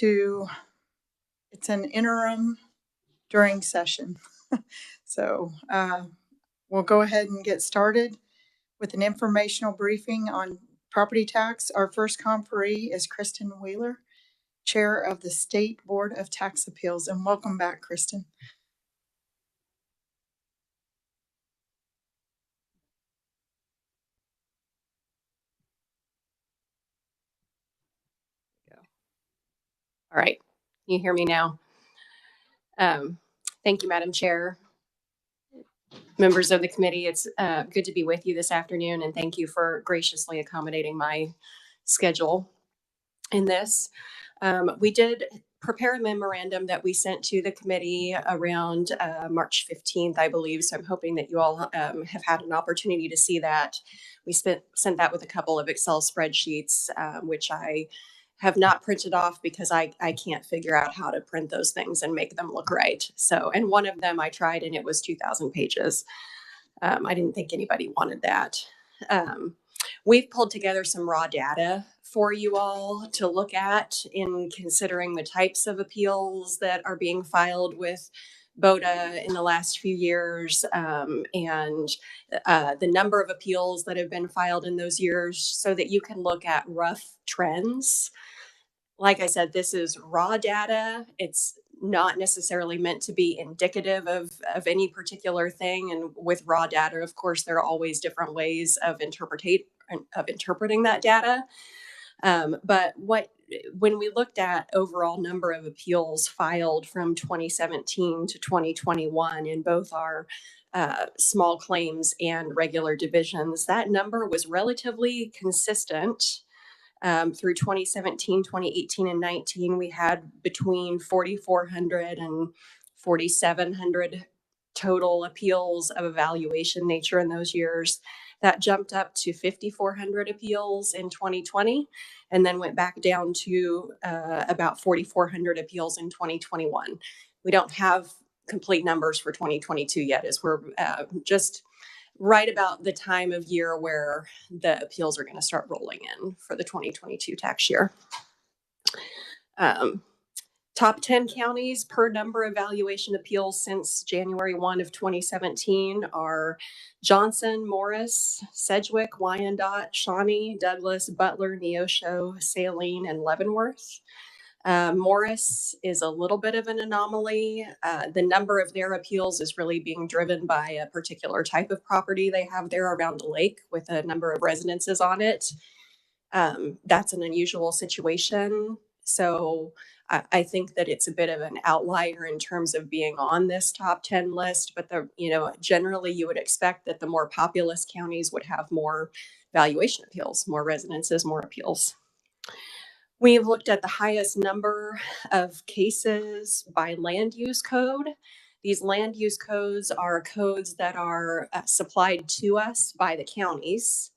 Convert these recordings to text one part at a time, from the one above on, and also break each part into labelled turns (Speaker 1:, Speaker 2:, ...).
Speaker 1: it's an interim during session. So we'll go ahead and get started with an informational briefing on property tax. Our first conferee is Kristin Wheeler, Chair of the State Board of Tax Appeals, and welcome back, Kristin.
Speaker 2: All right, can you hear me now? Thank you, Madam Chair. Members of the committee, it's good to be with you this afternoon, and thank you for graciously accommodating my schedule in this. We did prepare a memorandum that we sent to the committee around March 15th, I believe, so I'm hoping that you all have had an opportunity to see that. We sent that with a couple of Excel spreadsheets, which I have not printed off because I can't figure out how to print those things and make them look right. So, and one of them I tried and it was 2,000 pages. I didn't think anybody wanted that. We've pulled together some raw data for you all to look at in considering the types of appeals that are being filed with BOTA in the last few years, and the number of appeals that have been filed in those years so that you can look at rough trends. Like I said, this is raw data. It's not necessarily meant to be indicative of any particular thing. And with raw data, of course, there are always different ways of interpreting that data. But when we looked at overall number of appeals filed from 2017 to 2021 in both our small claims and regular divisions, that number was relatively consistent. Through 2017, 2018, and 19, we had between 4,400 and 4,700 total appeals of evaluation nature in those years. That jumped up to 5,400 appeals in 2020, and then went back down to about 4,400 appeals in 2021. We don't have complete numbers for 2022 yet, as we're just right about the time of year where the appeals are going to start rolling in for the 2022 tax year. Top 10 counties per number of valuation appeals since January 1 of 2017 are Johnson, Morris, Sedgwick, Wyandotte, Shawnee, Douglas, Butler, Neosho, Saline, and Leavenworth. Morris is a little bit of an anomaly. The number of their appeals is really being driven by a particular type of property they have there around a lake with a number of residences on it. That's an unusual situation. So I think that it's a bit of an outlier in terms of being on this top 10 list, but generally you would expect that the more populous counties would have more valuation appeals, more residences, more appeals. We've looked at the highest number of cases by land use code. These land use codes are codes that are supplied to us by the counties.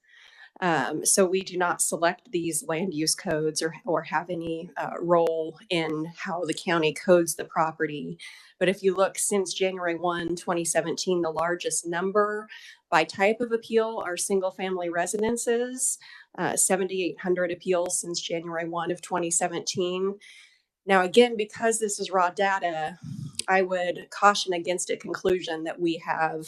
Speaker 2: So we do not select these land use codes or have any role in how the county codes the property. But if you look since January 1, 2017, the largest number by type of appeal are single family residences. 7,800 appeals since January 1 of 2017. Now, again, because this is raw data, I would caution against a conclusion that we have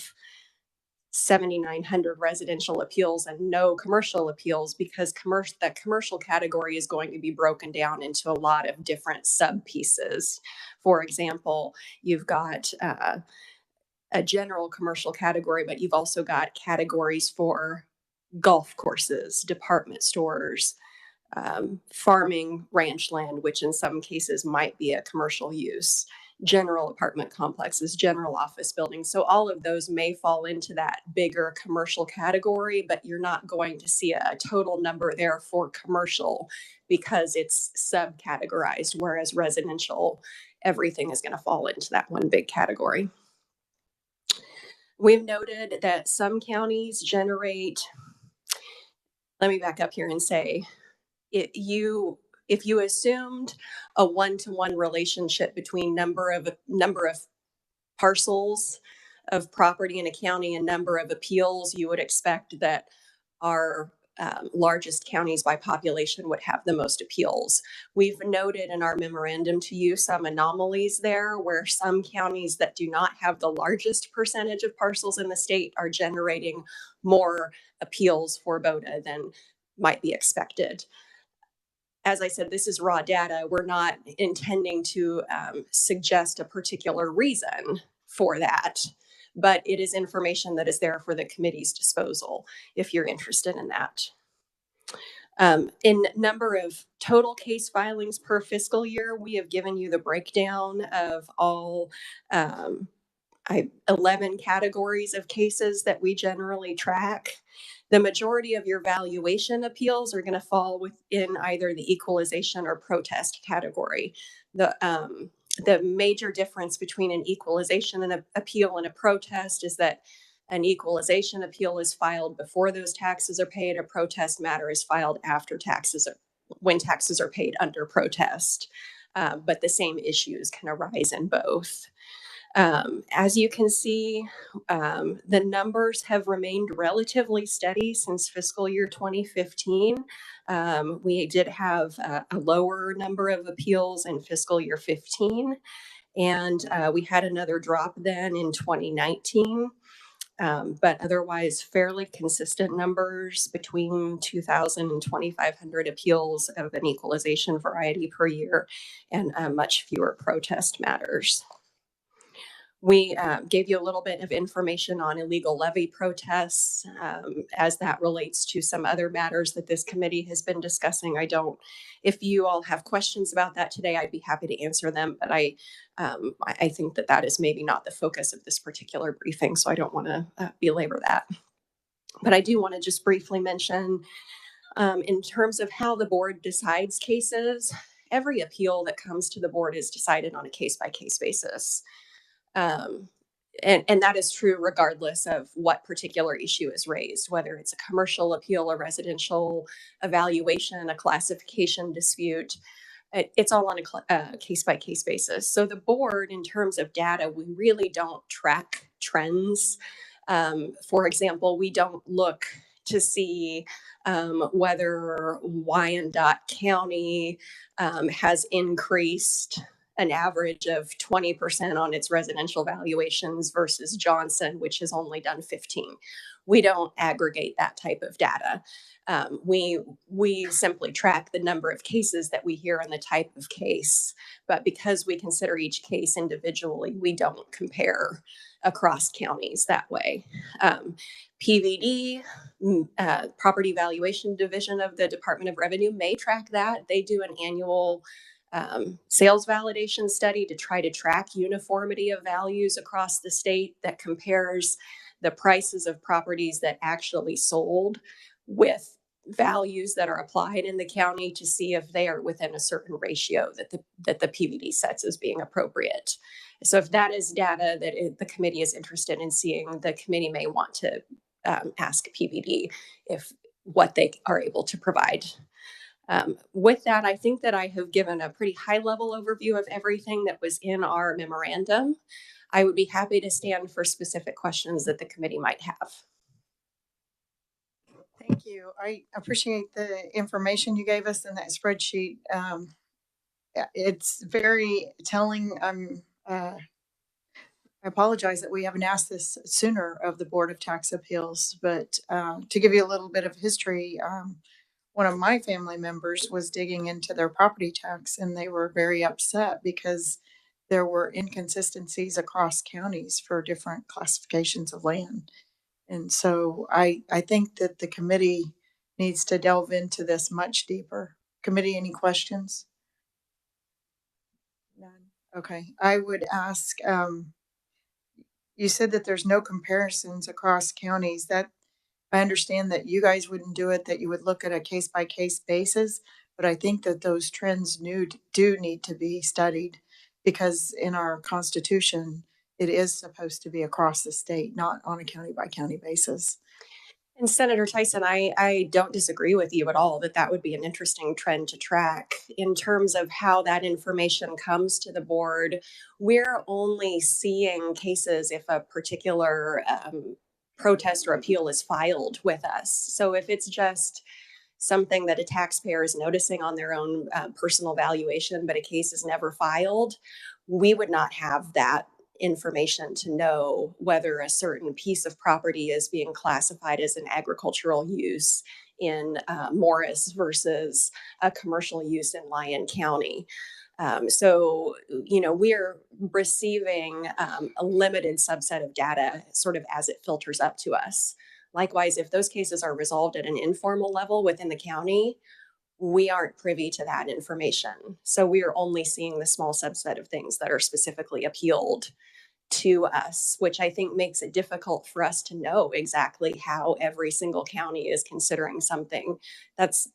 Speaker 2: 7,900 residential appeals and no commercial appeals, because that commercial category is going to be broken down into a lot of different sub pieces. For example, you've got a general commercial category, but you've also got categories for golf courses, department stores, farming, ranch land, which in some cases might be a commercial use, general apartment complexes, general office buildings. So all of those may fall into that bigger commercial category, but you're not going to see a total number there for commercial because it's subcategorized, whereas residential, everything is going to fall into that one big category. We've noted that some counties generate, let me back up here and say, if you assumed a one-to-one relationship between number of parcels of property in a county and number of appeals, you would expect that our largest counties by population would have the most appeals. We've noted in our memorandum to you some anomalies there, where some counties that do not have the largest percentage of parcels in the state are generating more appeals for BOTA than might be expected. As I said, this is raw data. We're not intending to suggest a particular reason for that, but it is information that is there for the committee's disposal if you're interested in that. In number of total case filings per fiscal year, we have given you the breakdown of all 11 categories of cases that we generally track. The majority of your valuation appeals are going to fall within either the equalization or protest category. The major difference between an equalization and an appeal and a protest is that an equalization appeal is filed before those taxes are paid. A protest matter is filed after when taxes are paid under protest. But the same issues can arise in both. As you can see, the numbers have remained relatively steady since fiscal year 2015. We did have a lower number of appeals in fiscal year 15, and we had another drop then in 2019. But otherwise fairly consistent numbers between 2,000 and 2,500 appeals of an equalization variety per year, and much fewer protest matters. We gave you a little bit of information on illegal levy protests as that relates to some other matters that this committee has been discussing. If you all have questions about that today, I'd be happy to answer them, but I think that is maybe not the focus of this particular briefing, so I don't want to belabor that. But I do want to just briefly mention, in terms of how the board decides cases, every appeal that comes to the board is decided on a case-by-case basis. And that is true regardless of what particular issue is raised, whether it's a commercial appeal, a residential evaluation, a classification dispute. It's all on a case-by-case basis. So the board, in terms of data, we really don't track trends. For example, we don't look to see whether Wyandotte County has increased an average of 20% on its residential valuations versus Johnson, which has only done 15. We don't aggregate that type of data. We simply track the number of cases that we hear and the type of case. But because we consider each case individually, we don't compare across counties that way. PVD, Property Valuation Division of the Department of Revenue, may track that. They do an annual sales validation study to try to track uniformity of values across the state that compares the prices of properties that actually sold with values that are applied in the county to see if they are within a certain ratio that the PVD sets as being appropriate. So if that is data that the committee is interested in seeing, the committee may want to ask PVD if what they are able to provide. With that, I think that I have given a pretty high-level overview of everything that was in our memorandum. I would be happy to stand for specific questions that the committee might have.
Speaker 1: Thank you. I appreciate the information you gave us in that spreadsheet. It's very telling. I apologize that we haven't asked this sooner of the Board of Tax Appeals, but to give you a little bit of history, one of my family members was digging into their property tax, and they were very upset because there were inconsistencies across counties for different classifications of land. And so I think that the committee needs to delve into this much deeper. Committee, any questions? None. Okay. I would ask, you said that there's no comparisons across counties. That I understand that you guys wouldn't do it, that you would look at a case by case basis, but I think that those trends do need to be studied, because in our Constitution, it is supposed to be across the state, not on a county by county basis.
Speaker 2: And Senator Tyson, I don't disagree with you at all that would be an interesting trend to track. In terms of how that information comes to the board, we're only seeing cases if a particular protest or appeal is filed with us. So if it's just something that a taxpayer is noticing on their own personal valuation, but a case is never filed, we would not have that information to know whether a certain piece of property is being classified as an agricultural use in Morris versus a commercial use in Lyon County. So, we're receiving a limited subset of data sort of as it filters up to us. Likewise, if those cases are resolved at an informal level within the county, we aren't privy to that information. So we are only seeing the small subset of things that are specifically appealed to us, which I think makes it difficult for us to know exactly how every single county is considering something. That's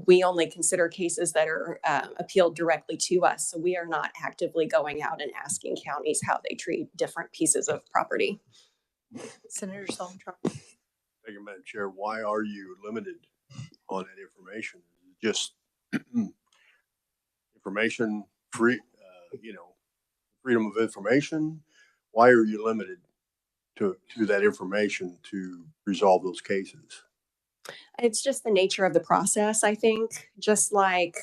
Speaker 2: we only consider cases that are appealed directly to us. So we are not actively going out and asking counties how they treat different pieces of property.
Speaker 1: Senator Solomon.
Speaker 3: Thank you, Madam Chair. Why are you limited on that information? Just information free, freedom of information. Why are you limited to that information to resolve those cases?
Speaker 2: It's just the nature of the process, I think. Just like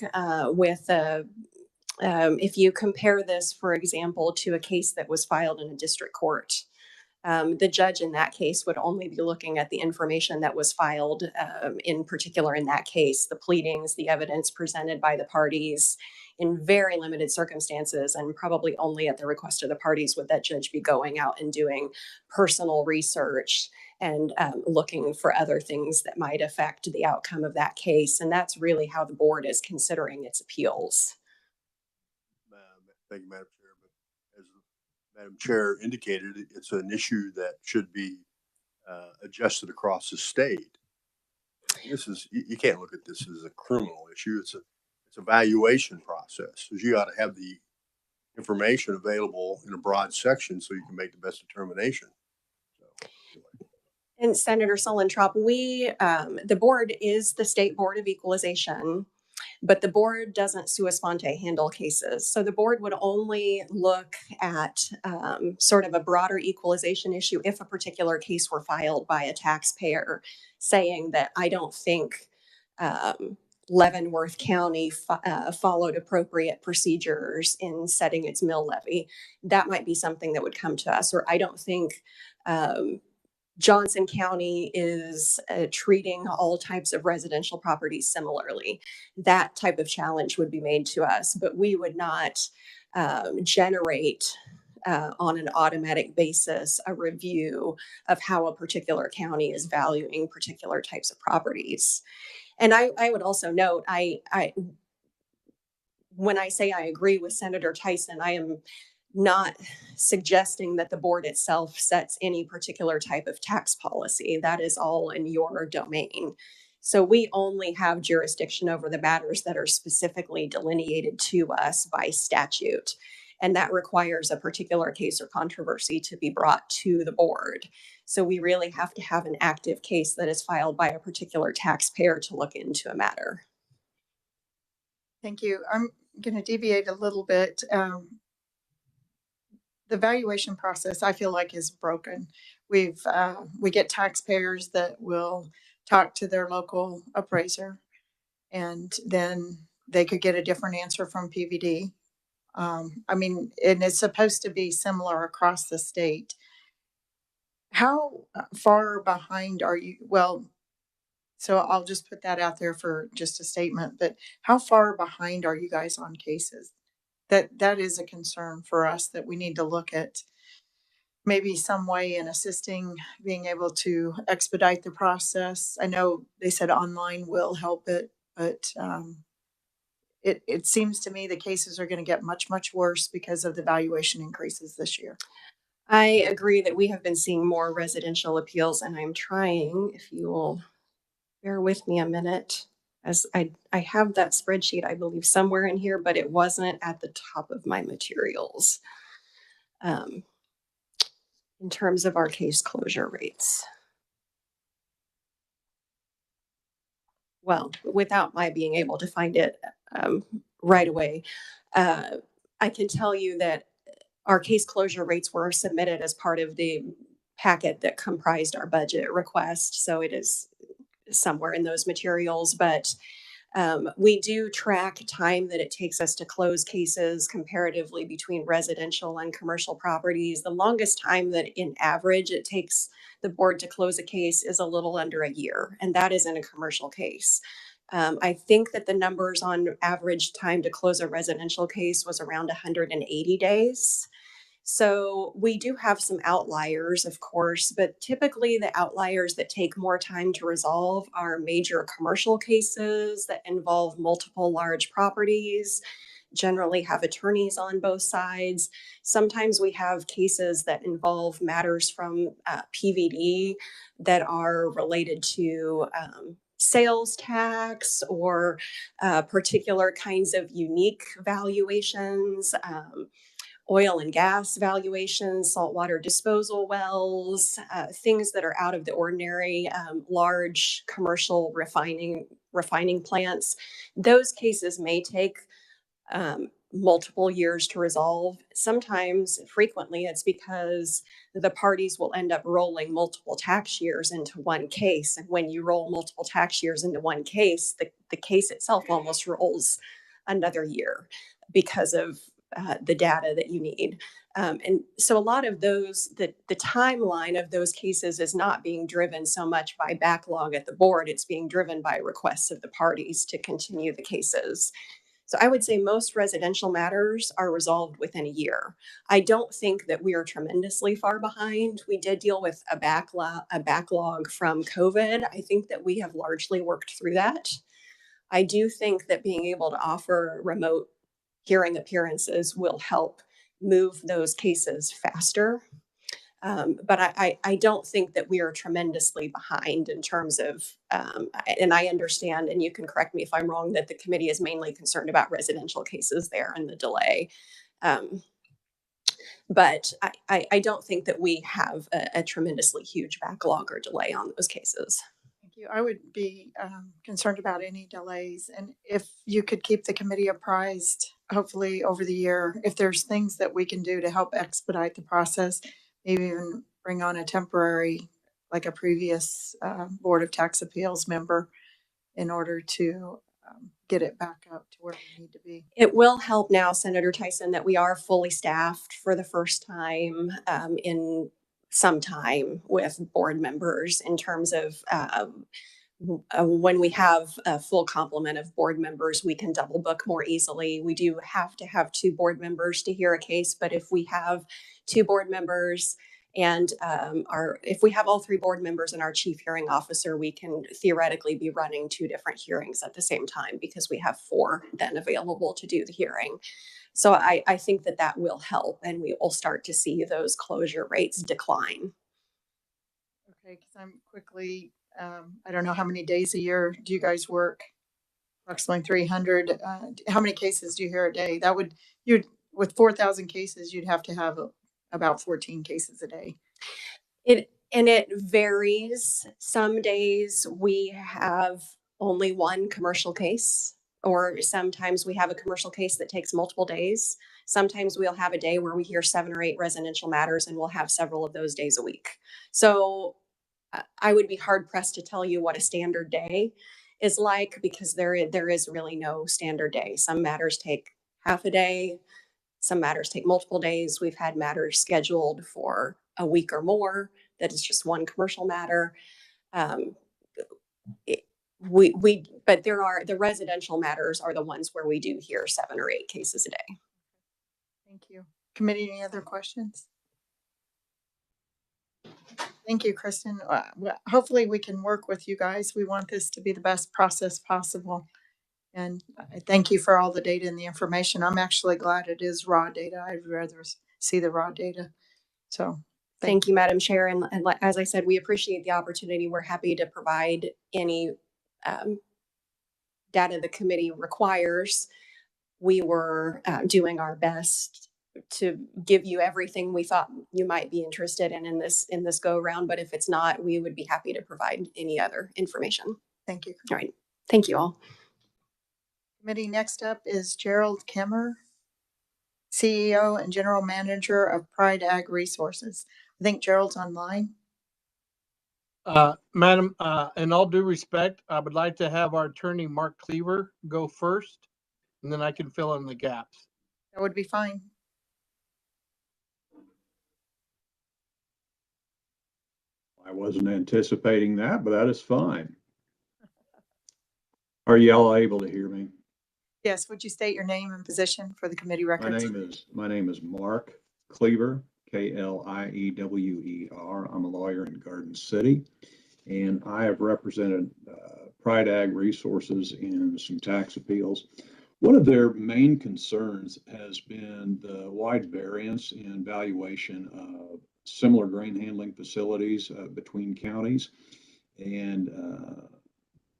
Speaker 2: if you compare this, for example, to a case that was filed in a district court, the judge in that case would only be looking at the information that was filed, in particular in that case, the pleadings, the evidence presented by the parties. In very limited circumstances, and probably only at the request of the parties, would that judge be going out and doing personal research and looking for other things that might affect the outcome of that case. And that's really how the board is considering its appeals.
Speaker 3: Thank you, Madam Chair. But as Madam Chair indicated, it's an issue that should be adjusted across the state. You can't look at this as a criminal issue. It's a valuation process. So you got to have the information available in a broad section so you can make the best determination.
Speaker 2: And Senator Sulentrop, the board is the State Board of Equalization, but the board doesn't sua sponte handle cases. So the board would only look at sort of a broader equalization issue if a particular case were filed by a taxpayer saying that I don't think Leavenworth County followed appropriate procedures in setting its mill levy. That might be something that would come to us. Or I don't think Johnson County is treating all types of residential properties similarly. That type of challenge would be made to us, but we would not generate on an automatic basis a review of how a particular county is valuing particular types of properties. And I would also note, when I say I agree with Senator Tyson, I am not suggesting that the board itself sets any particular type of tax policy. That is all in your domain. So we only have jurisdiction over the matters that are specifically delineated to us by statute. And that requires a particular case or controversy to be brought to the board. So we really have to have an active case that is filed by a particular taxpayer to look into a matter.
Speaker 1: Thank you. I'm going to deviate a little bit. The valuation process, I feel like, is broken. We get taxpayers that will talk to their local appraiser, and then they could get a different answer from PVD. And it's supposed to be similar across the state. How far behind are you? Well, so I'll just put that out there for just a statement, but how far behind are you guys on cases? That is a concern for us, that we need to look at maybe some way in assisting, being able to expedite the process. I know they said online will help it, but it seems to me the cases are going to get much, much worse because of the valuation increases this year.
Speaker 2: I agree that we have been seeing more residential appeals, and I'm trying, if you will bear with me a minute, as I have that spreadsheet, I believe, somewhere in here, but it wasn't at the top of my materials. In terms of our case closure rates. Well, without my being able to find it right away, I can tell you that our case closure rates were submitted as part of the packet that comprised our budget request. So it is somewhere in those materials, but we do track time that it takes us to close cases comparatively between residential and commercial properties. The longest time that in average it takes the board to close a case is a little under a year, and that is in a commercial case. I think that the numbers on average time to close a residential case was around 180 days. So we do have some outliers, of course, but typically the outliers that take more time to resolve are major commercial cases that involve multiple large properties, generally have attorneys on both sides. Sometimes we have cases that involve matters from PVD that are related to sales tax or particular kinds of unique valuations. Oil and gas valuations, saltwater disposal wells, things that are out of the ordinary, large commercial refining plants. Those cases may take multiple years to resolve. Sometimes, frequently, it's because the parties will end up rolling multiple tax years into one case. And when you roll multiple tax years into one case, the case itself almost rolls another year because of the data that you need. And so a lot of those, the timeline of those cases is not being driven so much by backlog at the board, it's being driven by requests of the parties to continue the cases. So I would say most residential matters are resolved within a year. I don't think that we are tremendously far behind. We did deal with a backlog from COVID. I think that we have largely worked through that. I do think that being able to offer remote hearing appearances will help move those cases faster. But I don't think that we are tremendously behind in terms of, and I understand, and you can correct me if I'm wrong, that the committee is mainly concerned about residential cases there and the delay. But I don't think that we have a tremendously huge backlog or delay on those cases.
Speaker 1: Thank you. I would be concerned about any delays, and if you could keep the committee apprised, hopefully over the year, if there's things that we can do to help expedite the process, maybe even bring on a temporary, like a previous Board of Tax Appeals member in order to get it back up to where we need to be.
Speaker 2: It will help now, Senator Tyson, that we are fully staffed for the first time in some time with board members in terms of when we have a full complement of board members, we can double book more easily. We do have to have 2 board members to hear a case, but if we have 2 board members and if we have all 3 board members and our chief hearing officer, we can theoretically be running 2 different hearings at the same time because we have 4 then available to do the hearing. So I think that that will help, and we will start to see those closure rates decline.
Speaker 1: Okay, because I'm quickly, I don't know how many days a year do you guys work? Approximately 300. How many cases do you hear a day? That would, with 4,000 cases, you'd have to have about 14 cases a day.
Speaker 2: It varies. Some days we have only 1 commercial case, or sometimes we have a commercial case that takes multiple days. Sometimes we'll have a day where we hear 7 or 8 residential matters, and we'll have several of those days a week. So I would be hard pressed to tell you what a standard day is like, because there is really no standard day. Some matters take half a day. Some matters take multiple days. We've had matters scheduled for a week or more that is just 1 commercial matter. But the residential matters are the ones where we do hear 7 or 8 cases a day.
Speaker 1: Thank you. Committee, any other questions? Thank you, Kristin. Hopefully we can work with you guys. We want this to be the best process possible. And I thank you for all the data and the information. I'm actually glad it is raw data. I'd rather see the raw data. So
Speaker 2: thank you, Madam Chair. And as I said, we appreciate the opportunity. We're happy to provide any data the committee requires. We were doing our best to give you everything we thought you might be interested in this go round. But if it's not, we would be happy to provide any other information.
Speaker 1: Thank you.
Speaker 2: All right. Thank you all.
Speaker 1: Committee, next up is Gerald Kemmer, CEO and General Manager of Pride Ag Resources. I think Gerald's online.
Speaker 4: Madam, in all due respect, I would like to have our attorney, Mark Cleaver, go first, and then I can fill in the gaps.
Speaker 1: That would be fine.
Speaker 5: I wasn't anticipating that, but that is fine. Are y'all able to hear me?
Speaker 1: Yes, would you state your name and position for the committee records?
Speaker 5: My name is Mark Cleaver, Kliewer. I'm a lawyer in Garden City, and I have represented Pride Ag Resources in some tax appeals. One of their main concerns has been the wide variance in valuation of similar grain handling facilities between counties. And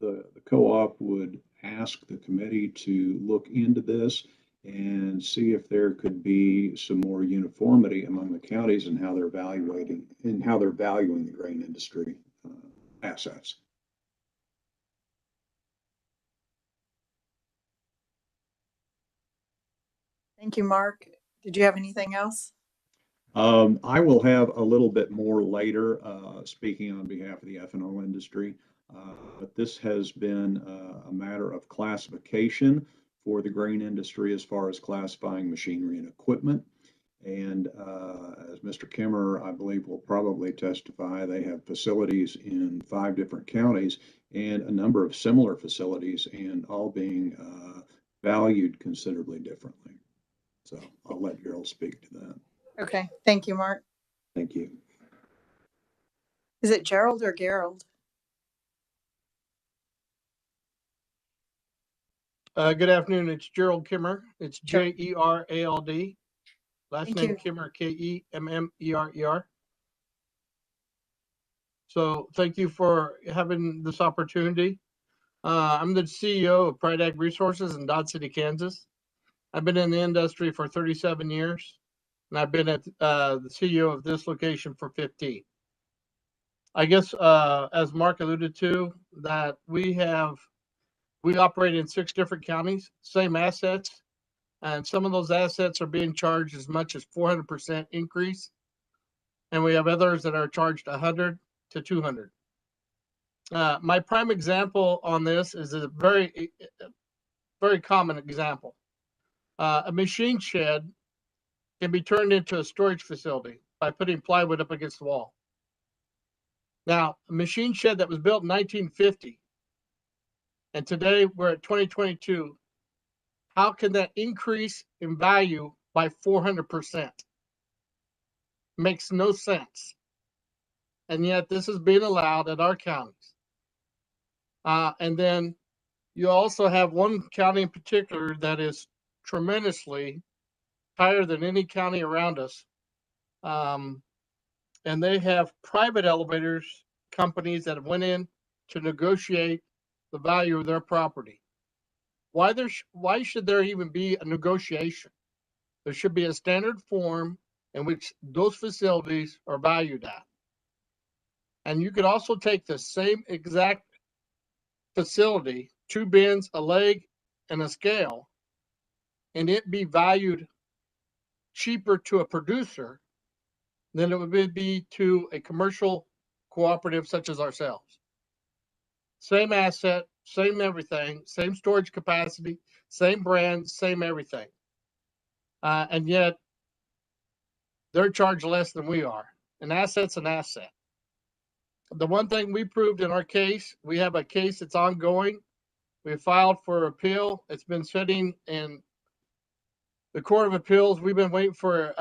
Speaker 5: the co-op would ask the committee to look into this and see if there could be some more uniformity among the counties and how they're valuing the grain industry assets.
Speaker 1: Thank you, Mark. Did you have anything else?
Speaker 5: I will have a little bit more later, speaking on behalf of the ethanol industry. But this has been a matter of classification for the grain industry as far as classifying machinery and equipment. And as Mr. Kimmer, I believe, will probably testify, they have facilities in 5 different counties and a number of similar facilities, and all being valued considerably differently. So I'll let Gerald speak to that.
Speaker 1: Okay, thank you, Mark.
Speaker 5: Thank you.
Speaker 1: Is it Gerald or Gerald?
Speaker 4: Good afternoon. It's Gerald Kimmer. It's Jerald. Last
Speaker 1: Thank
Speaker 4: name
Speaker 1: you.
Speaker 4: Kimmer, Kemmerer. So thank you for having this opportunity. I'm the CEO of Pride Ag Resources in Dodge City, Kansas. I've been in the industry for 37 years, and I've been at the CEO of this location for 15. I guess, as Mark alluded to, that we operate in 6 different counties, same assets, and some of those assets are being charged as much as 400% increase, and we have others that are charged 100 to 200. My prime example on this is a very common example. A machine shed can be turned into a storage facility by putting plywood up against the wall. Now, a machine shed that was built in 1950, and today we're at 2022, how can that increase in value by 400%? Makes no sense. And yet this is being allowed at our counties. And then you also have one county in particular that is tremendously higher than any county around us. And they have private elevators companies that have went in to negotiate the value of their property. Why should there even be a negotiation? There should be a standard form in which those facilities are valued at. And you could also take the same exact facility, 2 bins, a leg, and a scale, and it be valued cheaper to a producer than it would be to a commercial cooperative such as ourselves. Same asset, same everything, same storage capacity, same brand, same everything. And yet they're charged less than we are. An asset's an asset. The one thing we proved in our case, we have a case that's ongoing. We filed for appeal. It's been sitting in the Court of Appeals. We've been waiting for,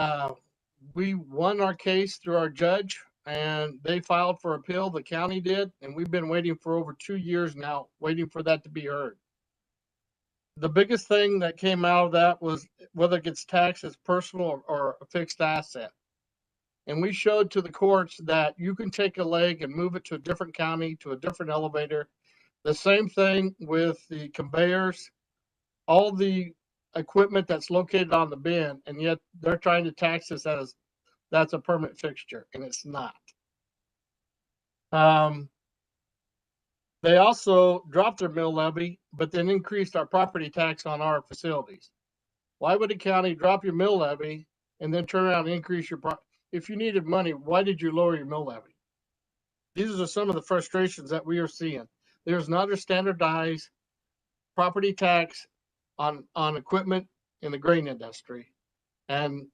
Speaker 4: we won our case through our judge, and they filed for appeal, the county did, and we've been waiting for over 2 years now, waiting for that to be heard. The biggest thing that came out of that was whether it gets taxed as personal or a fixed asset. And we showed to the courts that you can take a leg and move it to a different county, to a different elevator. The same thing with the conveyors, all the equipment that's located on the bin, and yet they're trying to tax us as that's a permanent fixture, and it's not. They also dropped their mill levy, but then increased our property tax on our facilities. Why would a county drop your mill levy and then turn around and increase your if you needed money, why did you lower your mill levy? These are some of the frustrations that we are seeing. There's not a standardized property tax on equipment in the grain industry. And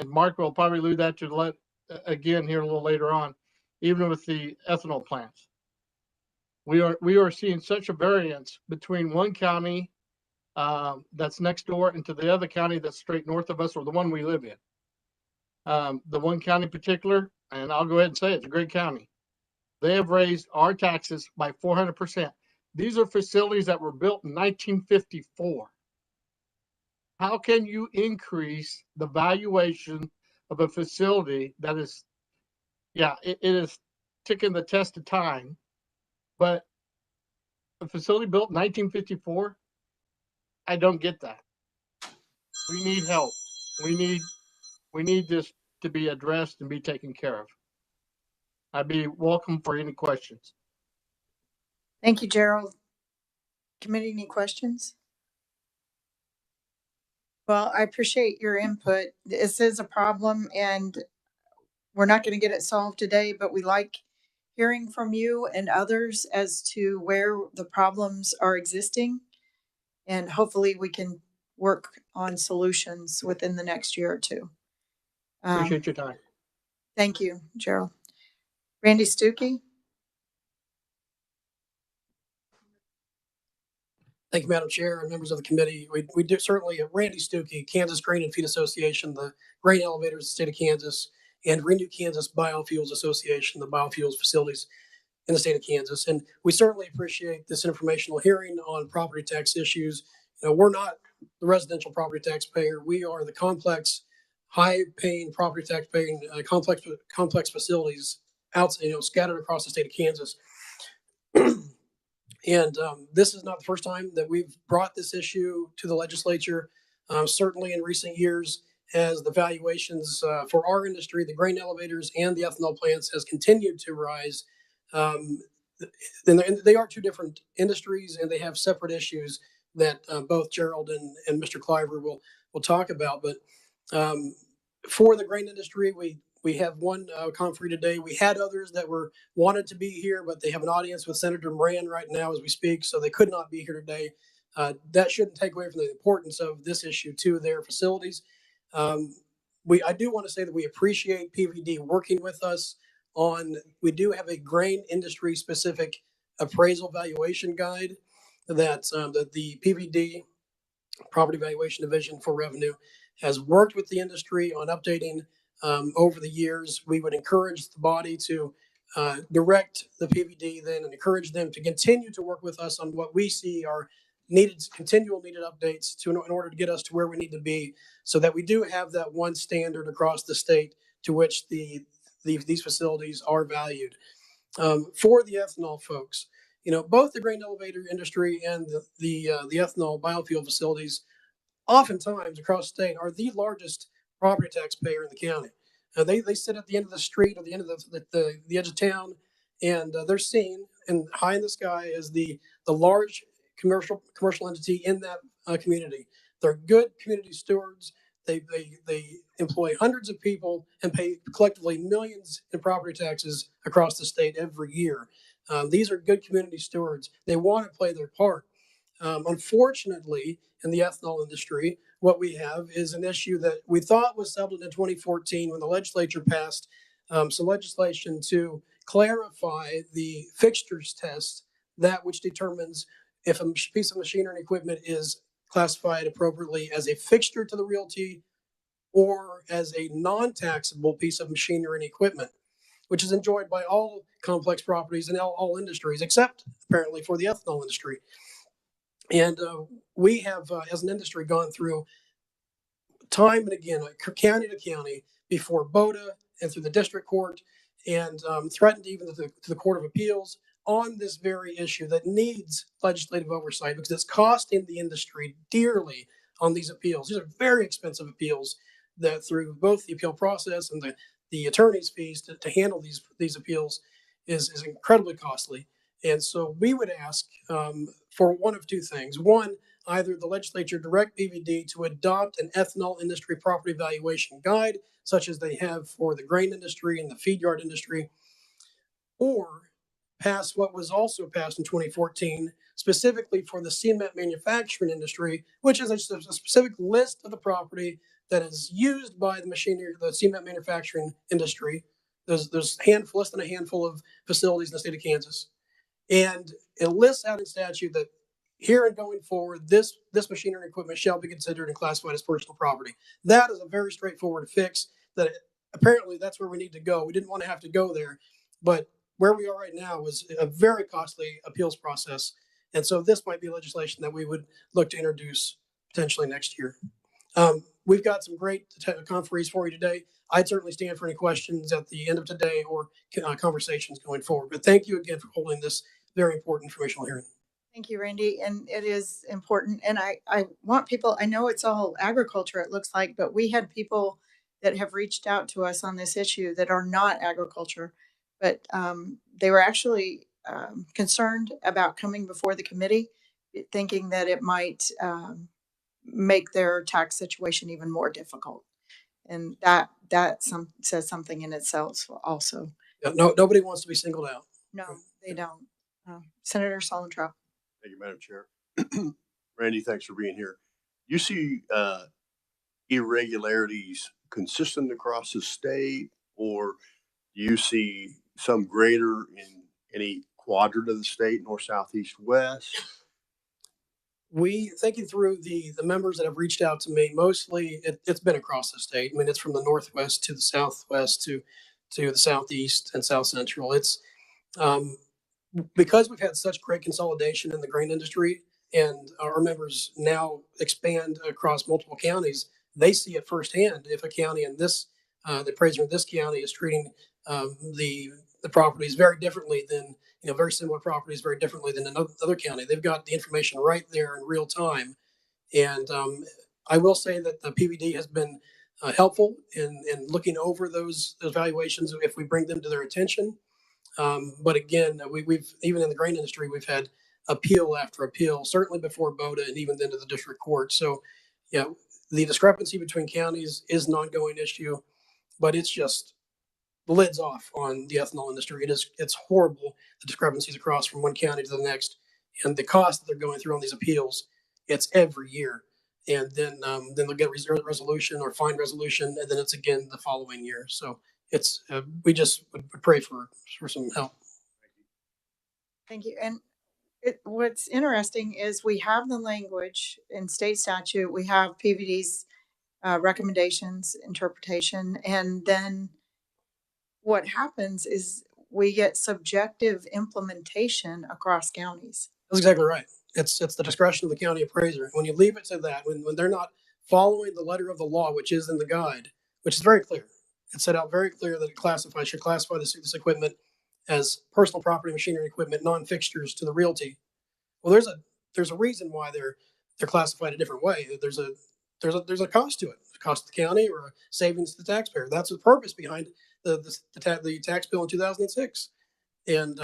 Speaker 4: Mark will probably allude that to again here a little later on, even with the ethanol plants. We are seeing such a variance between one county that's next door and to the other county that's straight north of us, or the one we live in. The one county in particular, and I'll go ahead and say it's a great county. They have raised our taxes by 400%. These are facilities that were built in 1954. How can you increase the valuation of a facility that is, it is ticking the test of time, but a facility built in 1954, I don't get that. We need help. We need this to be addressed and be taken care of. I'd be welcome for any questions.
Speaker 1: Thank you, Gerald. Committee, any questions? Well, I appreciate your input. This is a problem and we're not going to get it solved today, but we like hearing from you and others as to where the problems are existing. And hopefully we can work on solutions within the next year or two.
Speaker 4: Appreciate your time.
Speaker 1: Thank you, Gerald. Randy Stuckey.
Speaker 6: Thank you, Madam Chair and members of the committee. We do certainly, Randy Stuckey, Kansas Grain and Feed Association, the grain elevators, the state of Kansas, and Renew Kansas Biofuels Association, the biofuels facilities in the state of Kansas. And we certainly appreciate this informational hearing on property tax issues. We're not the residential property taxpayer. We are the complex, high-paying property tax-paying complex facilities out, scattered across the state of Kansas. And this is not the first time that we've brought this issue to the legislature. Certainly in recent years, as the valuations for our industry, the grain elevators and the ethanol plants, has continued to rise. They are two different industries, and they have separate issues that both Gerald and Mr. Cliver will talk about. But for the grain industry, we have one conferee today. We had others that wanted to be here, but they have an audience with Senator Moran right now as we speak, so they could not be here today. That shouldn't take away from the importance of this issue to their facilities. I do want to say that we appreciate PVD working with us on. We do have a grain industry specific appraisal valuation guide that the PVD, Property Valuation Division for Revenue, has worked with the industry on updating. Over the years, we would encourage the body to direct the PVD then and encourage them to continue to work with us on what we see are continual needed updates in order to get us to where we need to be, so that we do have that one standard across the state to which these facilities are valued. For the ethanol folks, both the grain elevator industry and the ethanol biofuel facilities, oftentimes across the state, are the largest property taxpayer in the county. They sit at the end of the street or the end of the edge of town, and they're seen and high in the sky as the large commercial entity in that community. They're good community stewards. They employ hundreds of people and pay collectively millions in property taxes across the state every year. These are good community stewards. They want to play their part. Unfortunately, in the ethanol industry, what we have is an issue that we thought was settled in 2014 when the legislature passed some legislation to clarify the fixtures test, that which determines if a piece of machinery and equipment is classified appropriately as a fixture to the realty or as a non-taxable piece of machinery and equipment, which is enjoyed by all complex properties and all industries, except apparently for the ethanol industry. And we have, as an industry, gone through time and again, county to county, before BOTA and through the district court, and threatened even to the Court of Appeals on this very issue that needs legislative oversight, because it's costing the industry dearly on these appeals. These are very expensive appeals that, through both the appeal process and the attorney's fees to handle these appeals, is incredibly costly. And so we would ask for one of two things. One, either the legislature direct PVD to adopt an ethanol industry property valuation guide, such as they have for the grain industry and the feed yard industry, or pass what was also passed in 2014, specifically for the cement manufacturing industry, which is a specific list of the property that is used by the machinery, the cement manufacturing industry. There's less than a handful of facilities in the state of Kansas. And it lists out in statute that here and going forward, this machinery and equipment shall be considered and classified as personal property. That is a very straightforward fix that apparently that's where we need to go. We didn't want to have to go there, but where we are right now is a very costly appeals process. And so this might be legislation that we would look to introduce potentially next year. We've got some great conferees for you today. I'd certainly stand for any questions at the end of today or conversations going forward. But thank you again for holding this very important informational hearing.
Speaker 1: Thank you, Randy. And it is important. And I want people, I know it's all agriculture, it looks like, but we had people that have reached out to us on this issue that are not agriculture, but they were actually concerned about coming before the committee, thinking that it might make their tax situation even more difficult. And that says something in itself also.
Speaker 6: No, nobody wants to be singled out.
Speaker 1: No, they don't. Senator Solentrop.
Speaker 3: Thank you, Madam Chair. Randy, thanks for being here. You see irregularities consistent across the state, or do you see some greater in any quadrant of the state, north, south, east, west?
Speaker 6: We, thinking through the members that have reached out to me, mostly it's been across the state. I mean, it's from the northwest to the southwest to the southeast and south central. It's because we've had such great consolidation in the grain industry, and our members now expand across multiple counties. They see it firsthand. If a county in this, the appraiser in this county is treating the properties very differently than, very similar properties very differently than another county. They've got the information right there in real time. And I will say that the PVD has been helpful in looking over those valuations if we bring them to their attention. But again, we've even in the grain industry, we've had appeal after appeal, certainly before BOTA and even then to the district court. So, yeah, the discrepancy between counties is an ongoing issue, but it's just the lid's off on the ethanol industry. It's horrible, the discrepancies across from one county to the next, and the cost that they're going through on these appeals. It's every year, and then they'll get resolution or fine resolution, and then it's again the following year. So it's we just would pray for some help.
Speaker 1: Thank you. And what's interesting is we have the language in state statute. We have PVD's recommendations, interpretation, and then what happens is we get subjective implementation across counties.
Speaker 6: That's exactly right. It's the discretion of the county appraiser. When you leave it to that, when they're not following the letter of the law, which is in the guide, which is very clear, it's set out very clear that it should classify this equipment as personal property, machinery, equipment, non-fixtures to the realty. Well, there's a reason why they're classified a different way. There's a cost to it, a cost to the county or a savings to the taxpayer. That's the purpose behind the tax bill in 2006. And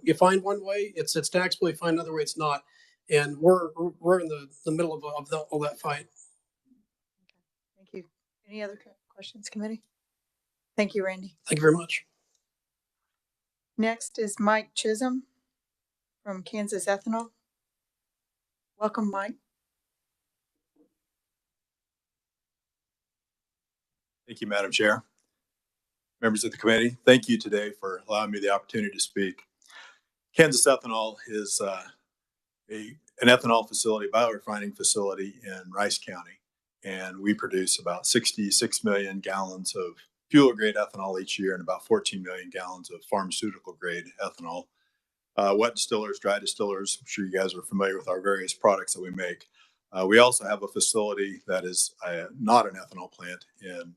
Speaker 6: you find one way, it's taxable. You find another way, it's not. And we're in the middle of all that fight.
Speaker 1: Thank you. Any other questions, committee? Thank you, Randy.
Speaker 6: Thank you very much.
Speaker 1: Next is Mike Chisholm from Kansas Ethanol. Welcome, Mike.
Speaker 7: Thank you, Madam Chair. Members of the committee, thank you today for allowing me the opportunity to speak. Kansas Ethanol is an ethanol facility, biorefining facility in Rice County, and we produce about 66 million gallons of fuel-grade ethanol each year and about 14 million gallons of pharmaceutical-grade ethanol. Wet distillers, dry distillers, I'm sure you guys are familiar with our various products that we make. We also have a facility that is not an ethanol plant in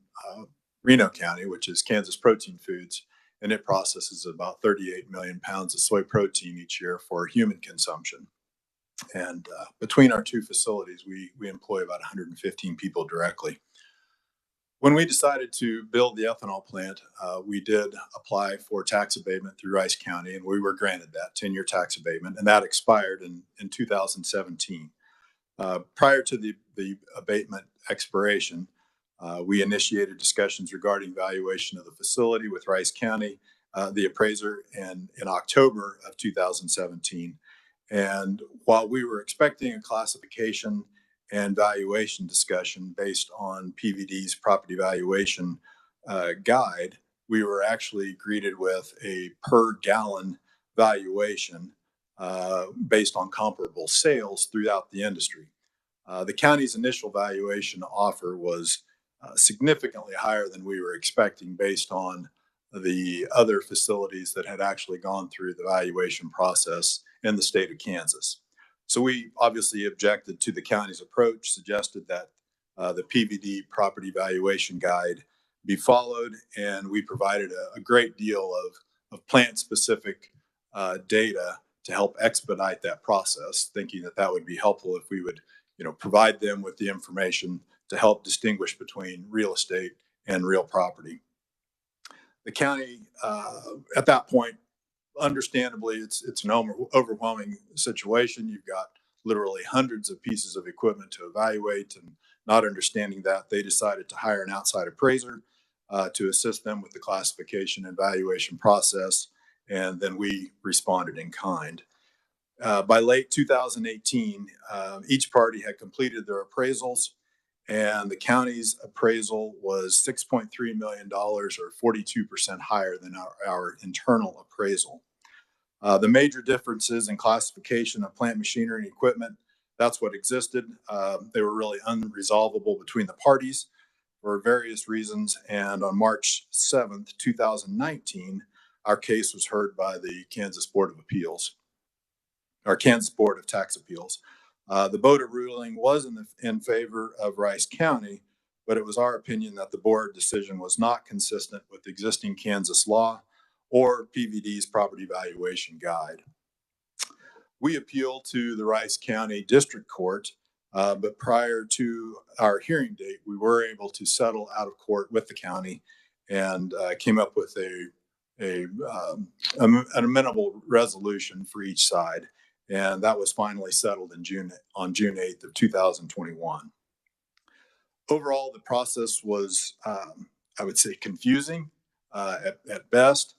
Speaker 7: Reno County, which is Kansas Protein Foods, and it processes about 38 million pounds of soy protein each year for human consumption. And between our two facilities, we employ about 115 people directly. When we decided to build the ethanol plant, we did apply for tax abatement through Rice County, and we were granted that 10-year tax abatement, and that expired in 2017. Prior to the abatement expiration, we initiated discussions regarding valuation of the facility with Rice County, the appraiser, in October of 2017. And while we were expecting a classification and valuation discussion based on PVD's property valuation guide, we were actually greeted with a per gallon valuation based on comparable sales throughout the industry. The county's initial valuation offer was significantly higher than we were expecting based on the other facilities that had actually gone through the valuation process in the state of Kansas. So we obviously objected to the county's approach, suggested that the PVD property valuation guide be followed, and we provided a great deal of plant-specific data to help expedite that process, thinking that that would be helpful if we would, provide them with the information to help distinguish between real estate and real property. The county, at that point, understandably, it's an overwhelming situation. You've got literally hundreds of pieces of equipment to evaluate, and not understanding that, they decided to hire an outside appraiser to assist them with the classification and valuation process, and then we responded in kind. By late 2018, each party had completed their appraisals, and the county's appraisal was $6.3 million, or 42% higher than our internal appraisal. The major differences in classification of plant machinery and equipment, that's what existed. They were really unresolvable between the parties for various reasons. And on March 7th, 2019, our case was heard by the Kansas Board of Appeals, or Kansas Board of Tax Appeals. The BOTA ruling was in favor of Rice County, but it was our opinion that the board decision was not consistent with existing Kansas law or PVD's property valuation guide. We appealed to the Rice County District Court, but prior to our hearing date, we were able to settle out of court with the county and came up with an amenable resolution for each side. And that was finally settled on June 8th of 2021. Overall, the process was, I would say, confusing at best,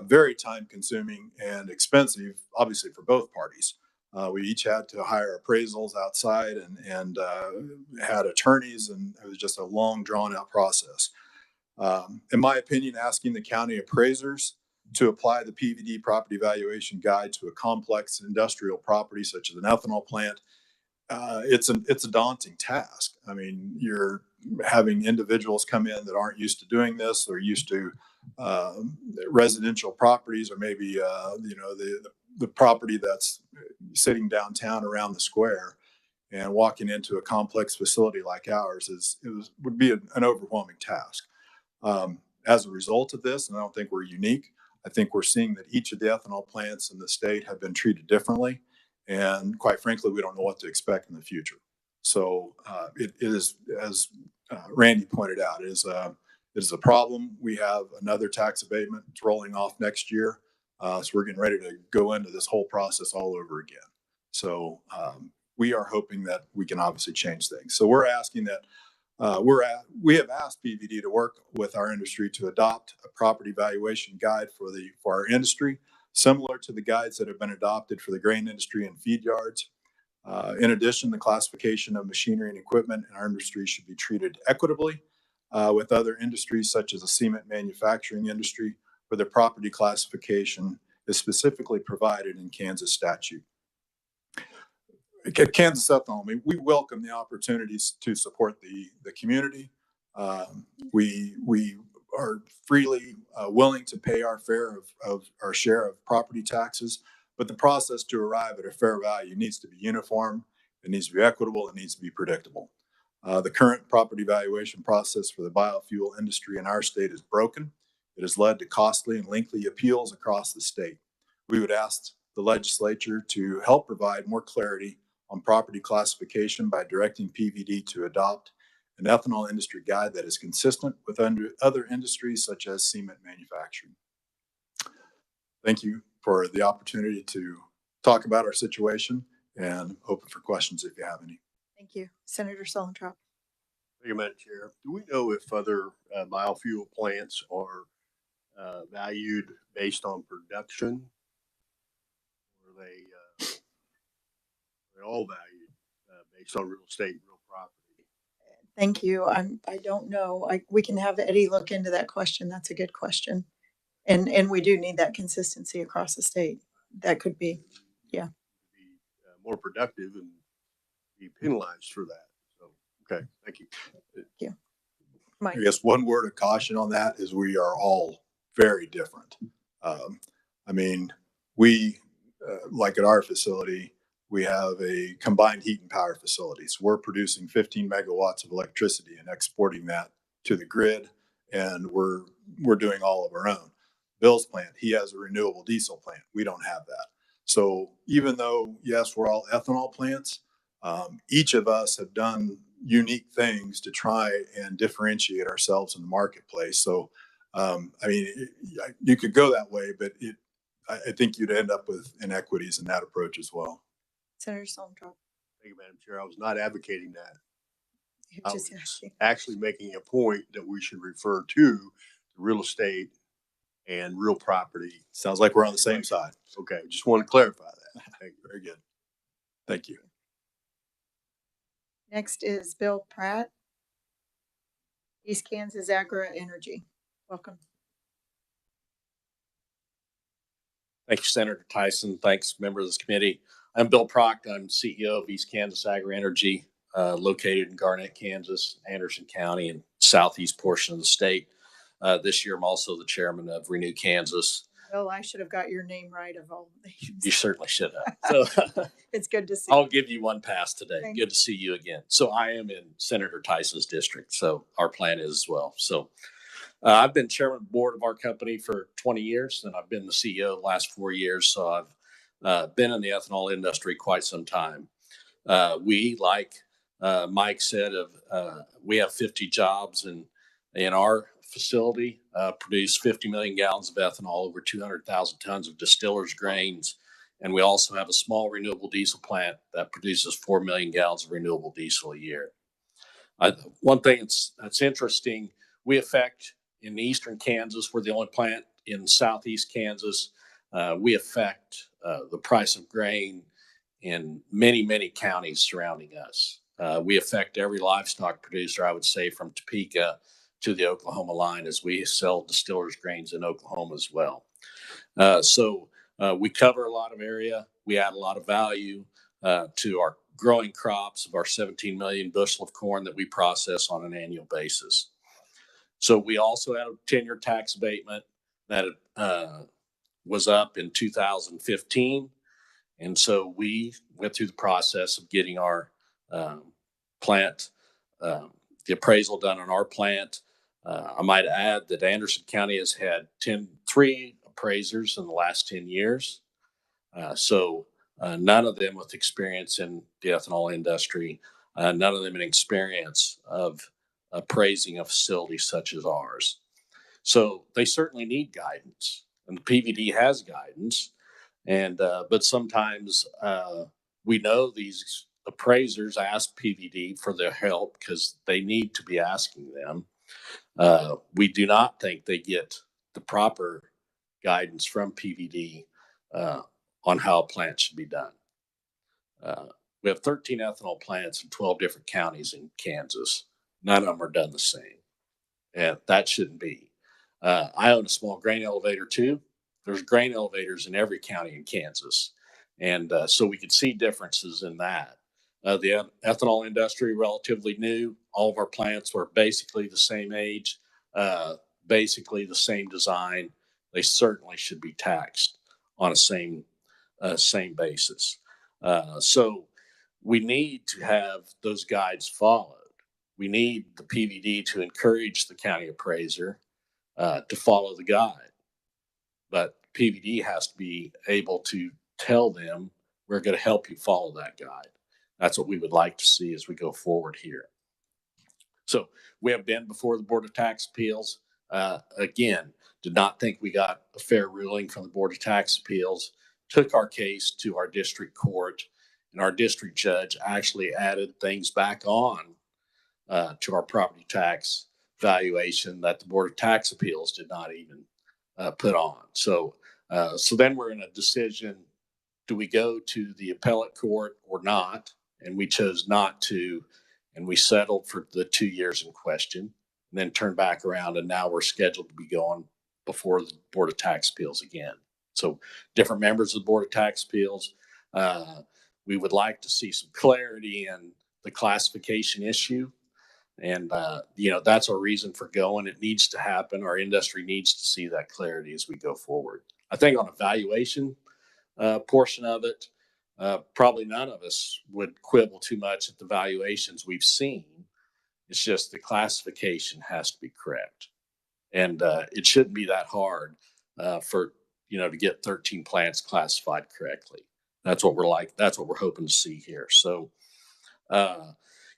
Speaker 7: very time consuming and expensive, obviously, for both parties. We each had to hire appraisals outside and had attorneys, and it was just a long, drawn out process. In my opinion, asking the county appraisers to apply the PVD property valuation guide to a complex industrial property such as an ethanol plant, it's a daunting task. I mean, you're having individuals come in that aren't used to doing this. They're used to residential properties, or maybe the property that's sitting downtown around the square, and walking into a complex facility like ours would be an overwhelming task. As a result of this, and I don't think we're unique, I think we're seeing that each of the ethanol plants in the state have been treated differently. And quite frankly, we don't know what to expect in the future. So it is, as Randy pointed out, it is a problem. We have another tax abatement rolling off next year. So we're getting ready to go into this whole process all over again. So we are hoping that we can obviously change things. So we're asking that we have asked PVD to work with our industry to adopt a property valuation guide for our industry, similar to the guides that have been adopted for the grain industry and feed yards. In addition, the classification of machinery and equipment in our industry should be treated equitably with other industries, such as the cement manufacturing industry, where the property classification is specifically provided in Kansas statute. At Kansas Ethanol, we welcome the opportunities to support the community. We are freely willing to pay our our share of property taxes, but the process to arrive at a fair value needs to be uniform, it needs to be equitable, it needs to be predictable. The current property valuation process for the biofuel industry in our state is broken. It has led to costly and lengthy appeals across the state. We would ask the legislature to help provide more clarity on property classification by directing PVD to adopt an ethanol industry guide that is consistent with other industries such as cement manufacturing. Thank you for the opportunity to talk about our situation, and open for questions if you have any.
Speaker 1: Thank you. Senator Solontrop.
Speaker 3: Thank you, Madam Chair. Do we know if other biofuel plants are valued based on production? Or are they all valued based on real estate, real property?
Speaker 1: Thank you. I don't know. We can have Eddie look into that question. That's a good question. And we do need that consistency across the state. That could be, yeah.
Speaker 3: Be more productive and be penalized for that. So, okay, thank you.
Speaker 1: Mike.
Speaker 7: I guess one word of caution on that is we are all very different. I mean, we, like at our facility, we have a combined heat and power facility. So we're producing 15 megawatts of electricity and exporting that to the grid, and we're doing all of our own. Bill's plant, he has a renewable diesel plant. We don't have that. So even though, yes, we're all ethanol plants, each of us have done unique things to try and differentiate ourselves in the marketplace. So, I mean, you could go that way, but I think you'd end up with inequities in that approach as well.
Speaker 1: Senator Solontrop.
Speaker 3: Thank you, Madam Chair. I was not advocating that. I was
Speaker 1: Just asking.
Speaker 3: actually making a point that we should refer to real estate and real property.
Speaker 7: Sounds like we're on the same side.
Speaker 3: Okay, just want to clarify that. Thank you.
Speaker 7: Very good. Thank you.
Speaker 1: Next is Bill Pratt, East Kansas Agri Energy. Welcome.
Speaker 8: Thank you, Senator Tyson. Thanks, members of this committee. I'm Bill Proct. I'm CEO of East Kansas Agri Energy, located in Garnett, Kansas, Anderson County, and southeast portion of the state. This year, I'm also the chairman of Renew Kansas.
Speaker 1: Bill, I should have got your name right of all names.
Speaker 8: You certainly should have. So
Speaker 1: it's good to see
Speaker 8: I'll give you one pass today.
Speaker 1: Thank
Speaker 8: Good
Speaker 1: you.
Speaker 8: to see you again. So I am in Senator Tyson's district, so our plan is as well. So I've been chairman of the board of our company for 20 years, and I've been the CEO the last 4 years. So I've been in the ethanol industry quite some time. We, like Mike said, we have 50 jobs in our facility, produce 50 million gallons of ethanol, over 200,000 tons of distillers grains. And we also have a small renewable diesel plant that produces 4 million gallons of renewable diesel a year. One thing that's interesting, we affect in eastern Kansas, we're the only plant in southeast Kansas. We affect the price of grain in many, many counties surrounding us. We affect every livestock producer, I would say, from Topeka to the Oklahoma line, as we sell distillers grains in Oklahoma as well. So we cover a lot of area. We add a lot of value to our growing crops of our 17 million bushel of corn that we process on an annual basis. So we also have a 10-year tax abatement that was up in 2015. And so we went through the process of getting our plant, the appraisal done on our plant. I might add that Anderson County has had 3 appraisers in the last 10 years. So none of them with experience in the ethanol industry, none of them in experience of appraising a facility such as ours. So they certainly need guidance, and the PVD has guidance. And but sometimes we know these appraisers ask PVD for their help because they need to be asking them. We do not think they get the proper guidance from PVD on how a plant should be done. We have 13 ethanol plants in 12 different counties in Kansas. None of them are done the same, and that shouldn't be. I own a small grain elevator too. There's grain elevators in every county in Kansas, and so we could see differences in that. The ethanol industry, relatively new. All of our plants were basically the same age, basically the same design. They certainly should be taxed on a same basis. So we need to have those guides followed. We need the PVD to encourage the county appraiser to follow the guide. But PVD has to be able to tell them, we're going to help you follow that guide. That's what we would like to see as we go forward here. So we have been before the Board of Tax Appeals. Again, did not think we got a fair ruling from the Board of Tax Appeals, took our case to our district court, And our district judge actually added things back on to our property tax valuation that the Board of Tax Appeals did not even put on. So then we're in a decision, do we go to the appellate court or not? And we chose not to, and we settled for the 2 years in question, and then turned back around, and now we're scheduled to be going before the Board of Tax Appeals again. So different members of the Board of Tax Appeals, we would like to see some clarity in the classification issue. And, that's our reason for going. It needs to happen. Our industry needs to see that clarity as we go forward. I think on a valuation portion of it, probably none of us would quibble too much at the valuations we've seen. It's just the classification has to be correct. And it shouldn't be that hard to get 13 plants classified correctly. That's what we're hoping to see here. So,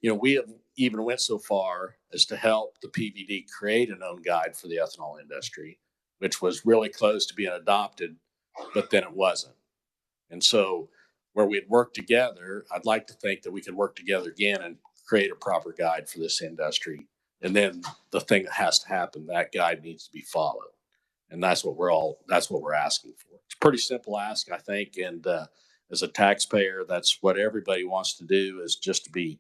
Speaker 8: we have even went so far as to help the PVD create a known guide for the ethanol industry, which was really close to being adopted, but then it wasn't. And so where we'd worked together, I'd like to think that we could work together again and create a proper guide for this industry. And then the thing that has to happen, that guide needs to be followed. And that's what we're asking for. It's a pretty simple ask, I think. And as a taxpayer, that's what everybody wants to do, is just to be,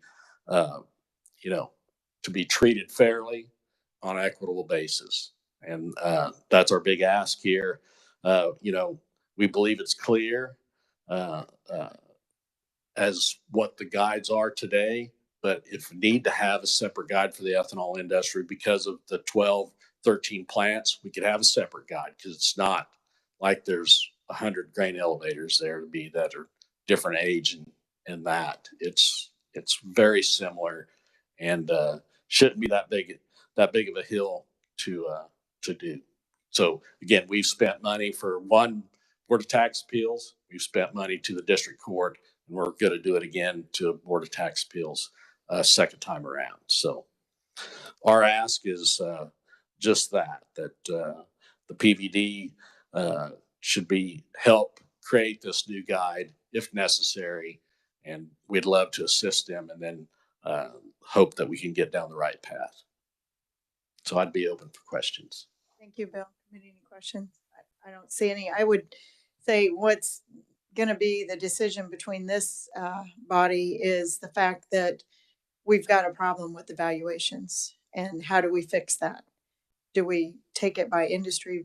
Speaker 8: to be treated fairly on an equitable basis. And that's our big ask here. We believe it's clear as what the guides are today, but if we need to have a separate guide for the ethanol industry because of the 13 plants, we could have a separate guide, because it's not like there's 100 grain elevators there to be that are different age and that. It's very similar, and shouldn't be that big of a hill to do. So again, we've spent money for one Board of Tax Appeals. We've spent money to the district court, and we're going to do it again to a Board of Tax Appeals second time around. So our ask is just that the PVD should be help create this new guide if necessary, and we'd love to assist them, and then hope that we can get down the right path. So I'd be open for questions.
Speaker 1: Thank you, Bill. Any questions? I don't see any. I would say what's going to be the decision between this body is the fact that we've got a problem with the valuations, and how do we fix that? Do we take it by industry?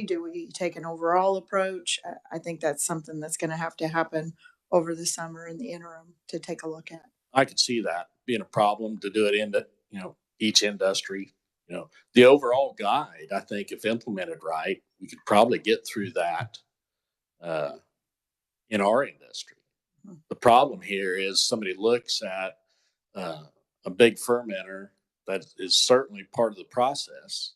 Speaker 1: Do we take an overall approach? I think that's something that's going to happen over the summer in the interim to take a look at.
Speaker 8: I could see that being a problem to do it into, each industry. The overall guide, I think if implemented right, we could probably get through that in our industry. Mm-hmm. The problem here is somebody looks at a big fermenter that is certainly part of the process,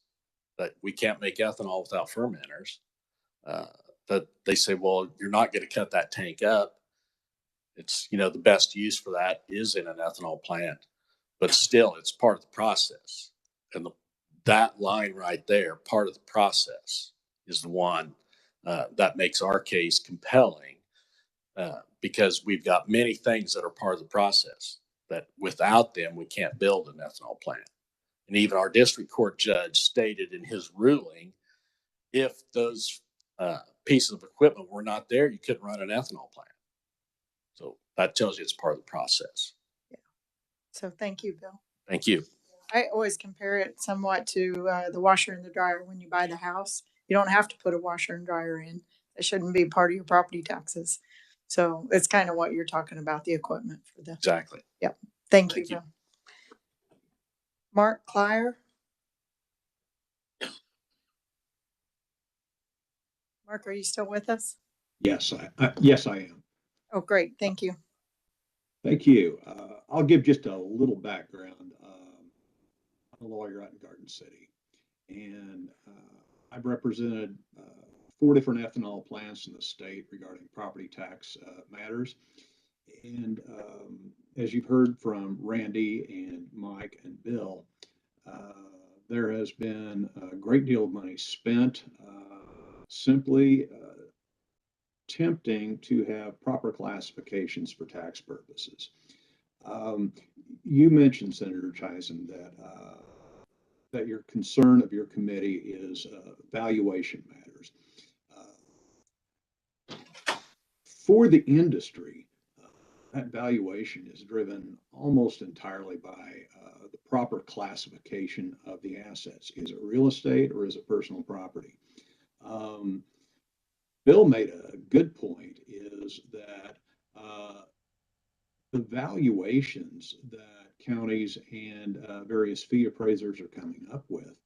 Speaker 8: that we can't make ethanol without fermenters, that they say, well, you're not going to cut that tank up. It's, the best use for that is in an ethanol plant, but still it's part of the process. And that line right there, part of the process, is the one that makes our case compelling, because we've got many things that are part of the process that without them, we can't build an ethanol plant. And even our district court judge stated in his ruling, if those pieces of equipment were not there, you couldn't run an ethanol plant. So that tells you it's part of the process.
Speaker 1: Yeah. So thank you, Bill.
Speaker 8: Thank you.
Speaker 1: I always compare it somewhat to the washer and the dryer when you buy the house. You don't have to put a washer and dryer in. It shouldn't be part of your property taxes. So it's kind of what you're talking about, the equipment for the.
Speaker 8: Exactly.
Speaker 1: Yep. Thank you, Bill. Mark Clyer. Mark, are you still with us?
Speaker 5: Yes, yes, I am.
Speaker 1: Oh, great. Thank you.
Speaker 5: Thank you. I'll give just a little background. I'm a lawyer out in Garden City, and I've represented 4 different ethanol plants in the state regarding property tax matters. And as you've heard from Randy and Mike and Bill, there has been a great deal of money spent simply attempting to have proper classifications for tax purposes. You mentioned, Senator Tyson, that your concern of your committee is valuation matters. For the industry, that valuation is driven almost entirely by the proper classification of the assets. Is it real estate or is it personal property? Bill made a good point, is that the valuations that counties and various fee appraisers are coming up with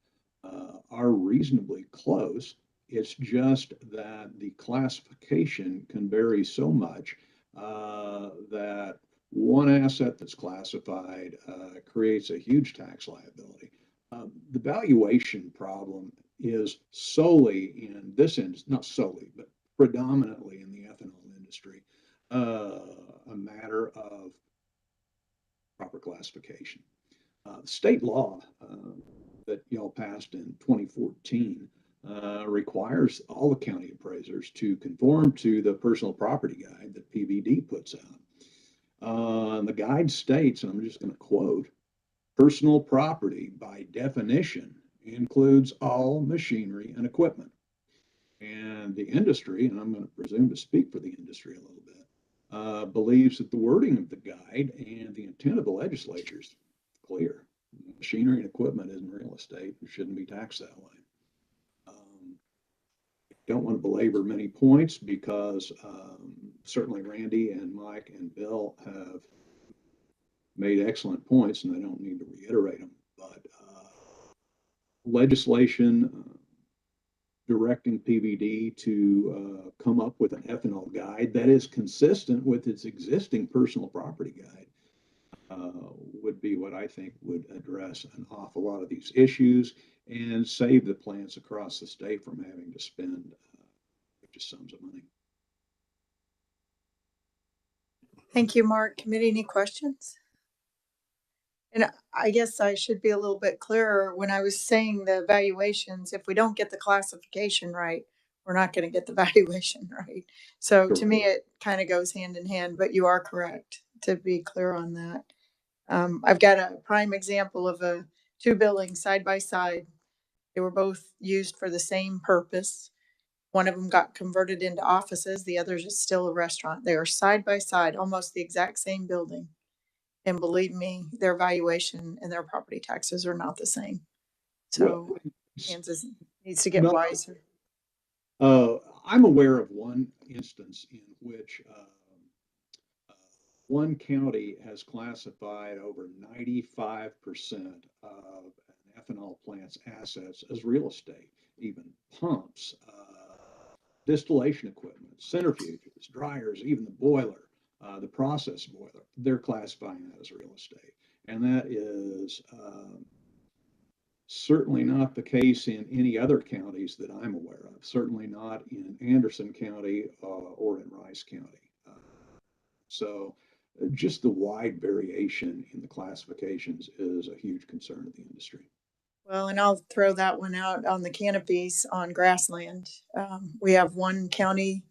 Speaker 5: are reasonably close. It's just that the classification can vary so much that one asset that's classified creates a huge tax liability. The valuation problem is solely in this industry, not solely, but predominantly in the ethanol industry, a matter of proper classification. State law that y'all passed in 2014 requires all the county appraisers to conform to the personal property guide that PVD puts out. The guide states, and I'm just going to quote, personal property by definition includes all machinery and equipment. And the industry, and I'm going to presume to speak for the industry a little bit, believes that the wording of the guide and the intent of the legislature is clear. Machinery and equipment isn't real estate. It shouldn't be taxed that way. I don't want to belabor many points because certainly Randy and Mike and Bill have made excellent points, and I don't need to reiterate them. But legislation directing PVD to come up with an ethanol guide that is consistent with its existing personal property guide would be what I think would address an awful lot of these issues and save the plants across the state from having to spend just sums of money.
Speaker 1: Thank you, Mark. Committee, any questions? And I guess I should be a little bit clearer when I was saying the valuations. If we don't get the classification right, we're not going to get the valuation right. So to me, it kind of goes hand in hand, but you are correct to be clear on that. I've got a prime example of two buildings side by side. They were both used for the same purpose. One of them got converted into offices. The other is still a restaurant. They are side by side, almost the exact same building. And believe me, their valuation and their property taxes are not the same. So Kansas needs to get wiser.
Speaker 5: I'm aware of one instance in which one county has classified over 95% of an ethanol plant's assets as real estate, even pumps, distillation equipment, centrifuges, dryers, even the boiler, the process boiler. They're classifying that as real estate. And that is certainly not the case in any other counties that I'm aware of, certainly not in Anderson County or in Rice County. So just the wide variation in the classifications is a huge concern of the industry.
Speaker 1: Well, and I'll throw that one out on the canopies on grassland. We have one county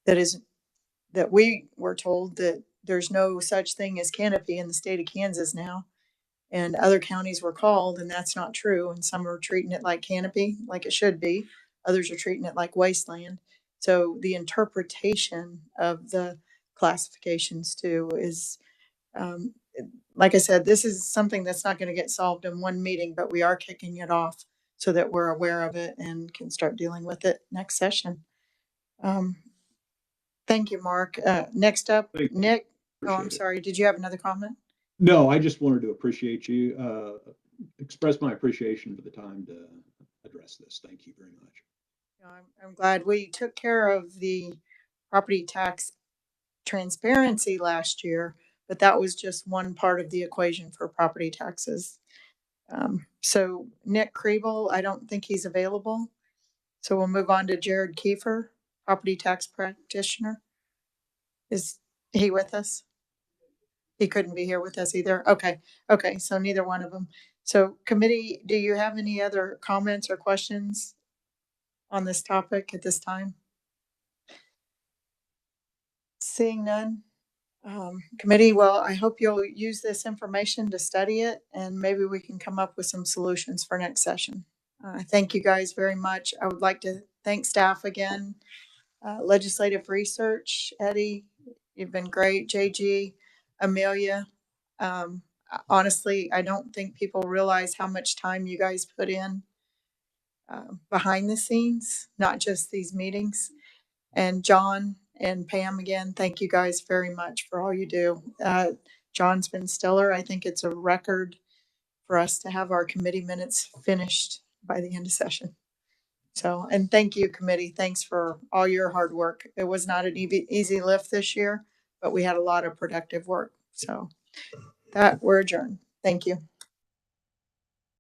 Speaker 1: that we were told that there's no such thing as canopy in the state of Kansas now. And other counties were called, and that's not true. And some are treating it like canopy, like it should be. Others are treating it like wasteland. So the interpretation of the classifications too is, like I said, this is something that's not going to get solved in one meeting, but we are kicking it off so that we're aware of it and can start dealing with it next session. Thank you, Mark. Next up, Nick. Oh, I'm sorry. Did you have another comment?
Speaker 5: No, I just wanted to appreciate you, express my appreciation for the time to address this. Thank you very much.
Speaker 1: I'm glad we took care of the property tax transparency last year, but that was just one part of the equation for property taxes. So Nick Kriebel, I don't think he's available. So we'll move on to Jared Kiefer, property tax practitioner. Is he with us? He couldn't be here with us either. Okay. So neither one of them. So committee, do you have any other comments or questions on this topic at this time? Seeing none. Committee, well, I hope you'll use this information to study it, and maybe we can come up with some solutions for next session. Thank you guys very much. I would like to thank staff again. Legislative Research, Eddie, you've been great. JG, Amelia. Honestly, I don't think people realize how much time you guys put in behind the scenes, not just these meetings. And John and Pam, again, thank you guys very much for all you do. John's been stellar. I think it's a record for us to have our committee minutes finished by the end of session. So, and thank you, committee. Thanks for all your hard work. It was not an easy lift this year, but we had a lot of productive work. So that we're adjourned. Thank you.